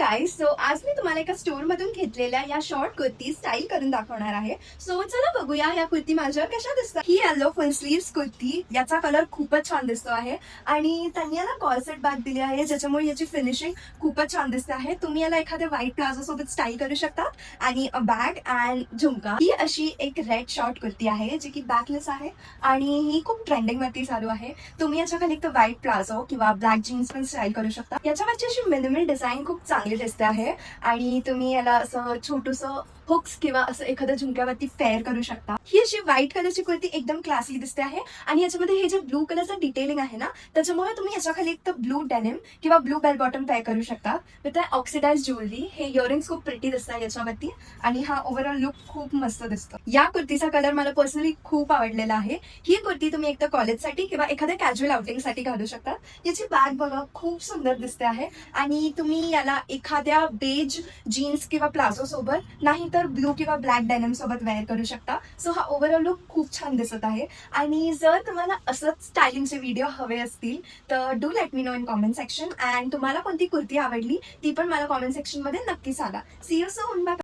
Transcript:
Guys, so आज मी तुम्हाला एका स्टोर मधून घेतलेल्या या शॉर्ट कुर्ती स्टाईल करून दाखवणार आहे. सो चला बघूया या कुर्ती माझ्यावर कशा दिसतात. ही येलो फुल स्लीव्स कुर्ती, याचा कलर खूपच छान दिसतो आहे आणि त्यांनी याला कॉर्सेट बॅग दिली आहे, ज्याच्यामुळे याची फिनिशिंग खूपच छान दिसते आहे. तुम्ही याला एखाद्या व्हाईट प्लाझो सोबत स्टाईल करू शकता आणि बॅग अँड झुमका. ही अशी एक रेड शॉर्ट कुर्ती आहे जी की बॅकलेस आहे आणि ही खूप ट्रेंडिंग वरती चालू आहे. तुम्ही याच्या खाली एक व्हाईट प्लाझो किंवा ब्लॅक जीन्स पण स्टाईल करू शकता. याच्यावरची अशी मिनिमल डिझाईन खूप चांगली दिसते आहे आणि तुम्ही याला असं छोटूसं हुक्स किंवा असं एखाद्या झुमक्यावरती पेअर करू शकता. ही अशी व्हाईट कलरची कुर्ती एकदम क्लासी दिसते आहे आणि याच्यामध्ये हे जे ब्लू कलरचं डिटेलिंग आहे ना, त्याच्यामुळे तुम्ही याच्या खाली एक तर ब्लू डेनिम किंवा ब्लू बेल बॉटम पेअर करू शकता विथ ऑक्सिडाइज ज्वेलरी. हे इयरिंग्स खूप प्रिटी दिसतात याच्यावरती आणि हा ओव्हरऑल लुक खूप मस्त दिसतो. या कुर्तीचा कलर मला पर्सनली खूप आवडलेला आहे. ही कुर्ती तुम्ही एकतर कॉलेजसाठी किंवा एखाद्या कॅज्युअल आउटिंगसाठी घालू शकता. याची बॅग बघा खूप सुंदर दिसते आहे आणि तुम्ही याला एखाद्या बेज जीन्स किंवा प्लाझो सोबत नाही तर ब्लू किंवा ब्लॅक डेनिम सोबत वेअर करू शकता. सो हा ओव्हरऑल लुक खूप छान दिसत आहे. आणि जर तुम्हाला असंच स्टायलिंगचे व्हिडिओ हवे असतील तर do let me know in comment section. And तुम्हाला कोणती कुर्ती आवडली ती पण मला कॉमेंट सेक्शन मध्ये नक्की सांगा. See you soon. बाय.